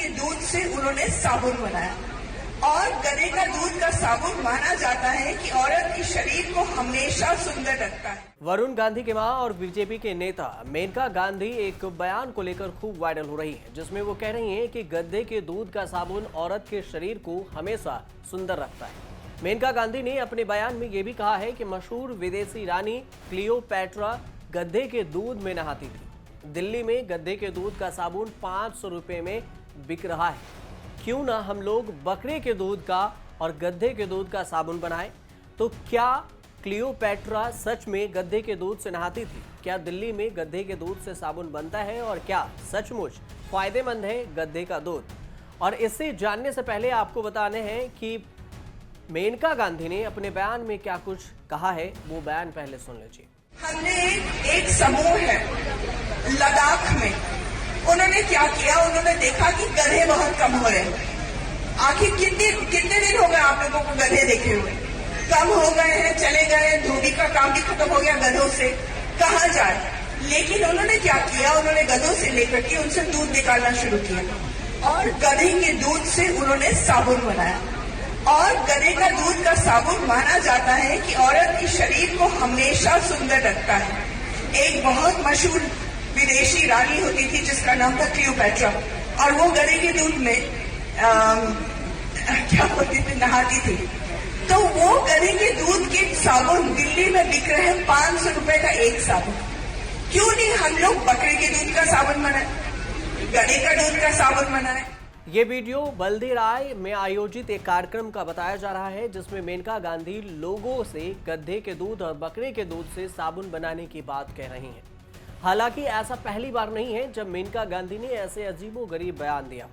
के दूध से उन्होंने साबुन बनाया और गधे का दूध का साबुन माना जाता है कि औरत के शरीर को हमेशा सुंदर रखता है। वरुण गांधी की मां और बीजेपी के नेता मेनका गांधी एक बयान को लेकर खूब वायरल हो रही है, जिसमें वो कह रही हैं कि गधे के दूध का साबुन औरत के शरीर को हमेशा सुंदर रखता है। मेनका गांधी ने अपने बयान में ये भी कहा है कि मशहूर विदेशी रानी क्लियोपैट्रा गधे के दूध में नहाती थी। दिल्ली में गधे के दूध का साबुन 500 रुपए में बिक रहा है। क्यों ना हम लोग बकरे के दूध का और गधे के दूध का साबुन बनाएं? तो क्या क्लियोपैट्रा सच में गधे के दूध से नहाती थी? क्या दिल्ली में गधे के दूध से साबुन बनता है और क्या सचमुच फायदेमंद है गधे का दूध? और इससे जानने से पहले आपको बताने हैं कि मेनका गांधी ने अपने बयान में क्या कुछ कहा है, वो बयान पहले सुन लीजिए। हमने एक समूह है लद्दाख में, उन्होंने क्या किया, उन्होंने देखा कि गधे बहुत कम हो रहे हैं। आखिर कितने दिन हो गए आप लोगों को गधे देखे हुए? कम हो गए हैं, चले गए हैं, धोबी का काम भी खत्म हो गया गधों से, कहाँ जाए। लेकिन उन्होंने क्या किया, उन्होंने गधों से लेकर के उनसे दूध निकालना शुरू किया और गधे के दूध से उन्होंने साबुन बनाया और गधे का दूध का साबुन माना जाता है कि औरत के शरीर को हमेशा सुंदर रखता है। एक बहुत मशहूर विदेशी रानी होती थी जिसका नाम था क्लियोपैट्रा और वो गधे के दूध में क्या होती थी, नहाती थी। तो वो गधे के दूध के साबुन दिल्ली में बिक रहे हैं 500 रुपए का एक साबुन। क्यों नहीं हम लोग बकरे के दूध का साबुन बनाए, गधे का दूध का साबुन बनाए? ये वीडियो बल्दीराय में आयोजित एक कार्यक्रम का बताया जा रहा है, जिसमें मेनका गांधी लोगों से गधे के दूध और बकरे के दूध से साबुन बनाने की बात कह रही हैं। हालांकि ऐसा पहली बार नहीं है जब मेनका गांधी ने ऐसे अजीबोगरीब बयान दिया।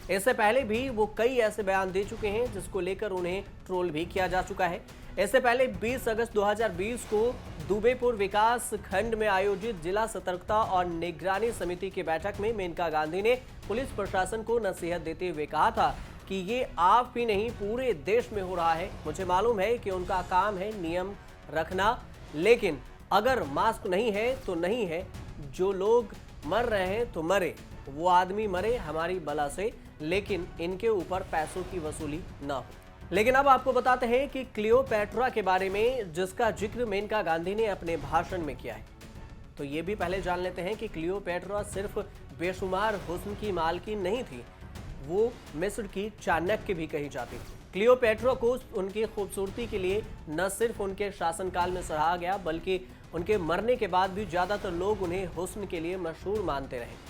इससे पहले भी वो कई ऐसे बयान दे चुके हैं जिसको लेकर उन्हें ट्रोल भी किया जा चुका है। इससे पहले 20 अगस्त 2020 को दुबेपुर विकास खंड में आयोजित जिला सतर्कता और निगरानी समिति की बैठक में मेनका गांधी ने पुलिस प्रशासन को नसीहत देते हुए कहा था कि ये आप ही नहीं पूरे देश में हो रहा है। मुझे मालूम है कि उनका काम है नियम रखना, लेकिन अगर मास्क नहीं है तो नहीं है। जो लोग मर रहे हैं तो मरे, वो आदमी मरे हमारी बला से, लेकिन इनके ऊपर पैसों की वसूली ना हो। लेकिन अब आपको बताते हैं कि क्लियोपैट्रा के बारे में जिसका जिक्र मेनका गांधी ने अपने भाषण में किया है, तो ये भी पहले जान लेते हैं कि क्लियोपैट्रा सिर्फ बेशुमार हुस्न की मालकिन नहीं थी, वो मिस्र की चाणक्य भी कही जाती थी। क्लियोपैट्रा को उनकी खूबसूरती के लिए न सिर्फ उनके शासनकाल में सराहा गया, बल्कि उनके मरने के बाद भी ज्यादातर लोग उन्हें हुस्न के लिए मशहूर मानते रहे।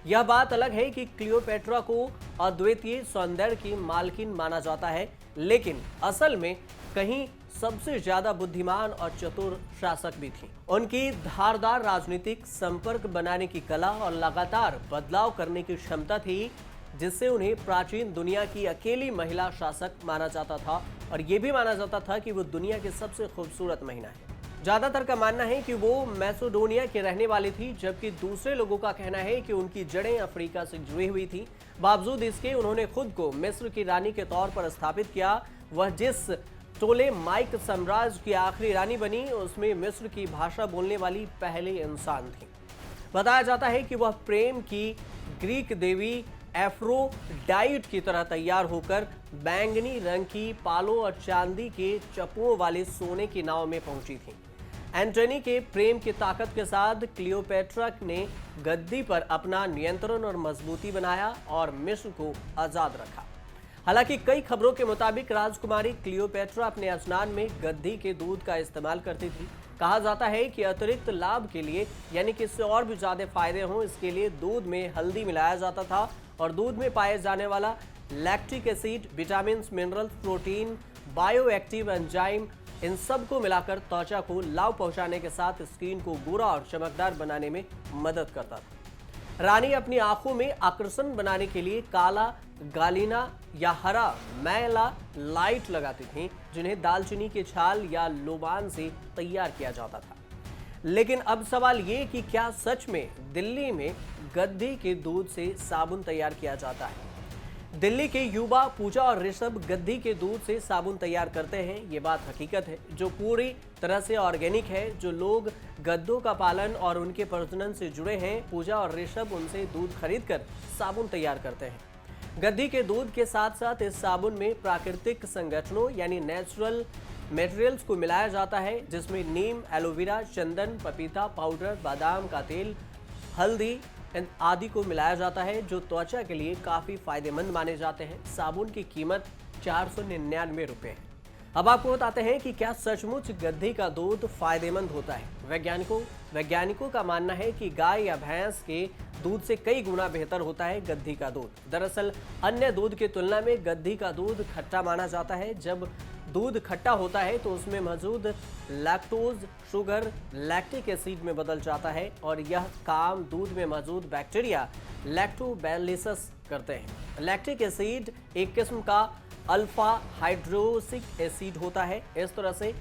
यह बात अलग है कि क्लियोपैट्रा को अद्वितीय सौंदर्य की मालकिन माना जाता है, लेकिन असल में कहीं सबसे ज्यादा बुद्धिमान और चतुर शासक भी थी। उनकी धारदार राजनीतिक संपर्क बनाने की कला और लगातार बदलाव करने की क्षमता थी, जिससे उन्हें प्राचीन दुनिया की अकेली महिला शासक माना जाता था और यह भी माना जाता था कि वो दुनिया की सबसे खूबसूरत महिला है। ज्यादातर का मानना है कि वो मैसेडोनिया की रहने वाली थी, जबकि दूसरे लोगों का कहना है कि उनकी जड़ें अफ्रीका से जुड़ी हुई थी। बावजूद इसके उन्होंने खुद को मिस्र की रानी के तौर पर स्थापित किया। वह जिस टोलेमाइक साम्राज्य की आखिरी रानी बनी, उसमें मिस्र की भाषा बोलने वाली पहले इंसान थी। बताया जाता है कि वह प्रेम की ग्रीक देवी एफ्रोडाइट की तरह तैयार होकर बैंगनी रंग की पालों और चांदी के चप्पुओं वाले सोने की नाव में पहुंची थी। एंटनी के प्रेम की ताकत के साथ क्लियोपैट्रा ने गद्दी पर अपना नियंत्रण और मजबूती बनाया और मिस्र को आजाद रखा। हालांकि कई खबरों के मुताबिक राजकुमारी क्लियोपैट्रा अपने स्नान में गद्दी के दूध का इस्तेमाल करती थी। कहा जाता है कि अतिरिक्त लाभ के लिए, यानी कि इससे और भी ज्यादा फायदे हों, इसके लिए दूध में हल्दी मिलाया जाता था और दूध में पाए जाने वाला lactic acid, vitamin, mineral, protein, bio active enzyme, इन सब को मिलाकर त्वचा को लाभ पहुंचाने के साथ स्किन को गोरा और चमकदार बनाने में मदद करता था। रानी अपनी आंखों में आकर्षण बनाने के लिए काला गालिना या हरा मैला लाइट लगाती थीं, जिन्हें दालचीनी के छाल या लोबान से तैयार किया जाता था। लेकिन अब सवाल ये कि क्या सच में दिल्ली में गद्दी के दूध से साबुन तैयार किया जाता है? दिल्ली के युवा पूजा और ऋषभ गद्दी के दूध से साबुन तैयार करते हैं। ये बात हकीकत है जो पूरी तरह से ऑर्गेनिक है। जो लोग गद्दों का पालन और उनके प्रजनन से जुड़े हैं, पूजा और ऋषभ उनसे दूध खरीदकर साबुन तैयार करते हैं। गद्दी के दूध के साथ साथ इस साबुन में प्राकृतिक संगठनों यानी नेचुरल मटेरियल्स को मिलाया जाता है, जिसमें नीम, एलोवेरा, चंदन, पपीता पाउडर, बादाम का तेल, हल्दी आदि को मिलाया जाता है, जो त्वचा के लिए काफी फायदेमंद माने जाते हैं। साबुन की कीमत 499 रुपए है। अब आपको बताते हैं कि क्या सचमुच गद्दी का दूध फायदेमंद होता है। वैज्ञानिकों का मानना है कि गाय या भैंस के दूध से कई गुना बेहतर होता है गद्दी का दूध। दरअसल अन्य दूध की तुलना में गद्दी का दूध खट्टा माना जाता है। जब दूध खट्टा होता है तो उसमें मौजूद लैक्टोज शुगर लैक्टिक एसिड में बदल जाता है और यह काम दूध में मौजूद बैक्टीरिया लैक्टोबैसिलस करते हैं। लैक्टिक एसिड एक किस्म का अल्फा हाइड्रोक्सिक एसिड होता है। इस तरह से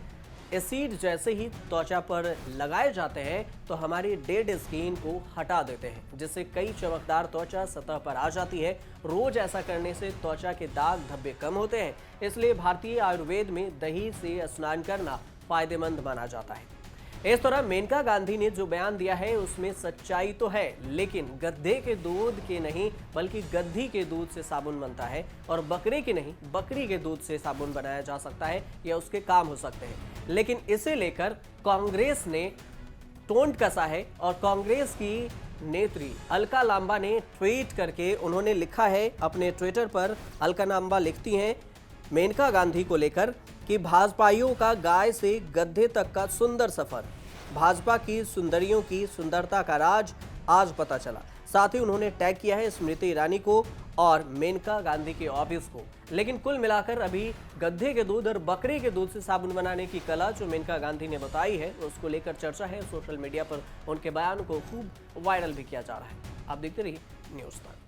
एसिड जैसे ही त्वचा पर लगाए जाते हैं तो हमारी डेड स्किन को हटा देते हैं, जिससे कई चमकदार त्वचा सतह पर आ जाती है। रोज ऐसा करने से त्वचा के दाग धब्बे कम होते हैं, इसलिए भारतीय आयुर्वेद में दही से स्नान करना फायदेमंद माना जाता है। इस तरह मेनका गांधी ने जो बयान दिया है उसमें सच्चाई तो है, लेकिन गधे के दूध के नहीं बल्कि गद्दी के दूध से साबुन बनता है और बकरे के नहीं बकरी के दूध से साबुन बनाया जा सकता है या उसके काम हो सकते हैं। लेकिन इसे लेकर कांग्रेस ने टोंट कसा है और कांग्रेस की नेत्री अलका लांबा ने ट्वीट करके उन्होंने लिखा है अपने ट्विटर पर। अलका लांबा लिखती हैं मेनका गांधी को लेकर कि भाजपाइयों का गाय से गधे तक का सुंदर सफर, भाजपा की सुंदरियों की सुंदरता का राज आज पता चला। साथ ही उन्होंने टैग किया है स्मृति ईरानी को और मेनका गांधी के ऑफिस को। लेकिन कुल मिलाकर अभी गधे के दूध और बकरे के दूध से साबुन बनाने की कला जो मेनका गांधी ने बताई है उसको लेकर चर्चा है। सोशल मीडिया पर उनके बयान को खूब वायरल भी किया जा रहा है। आप देखते रहिए न्यूज़ तक।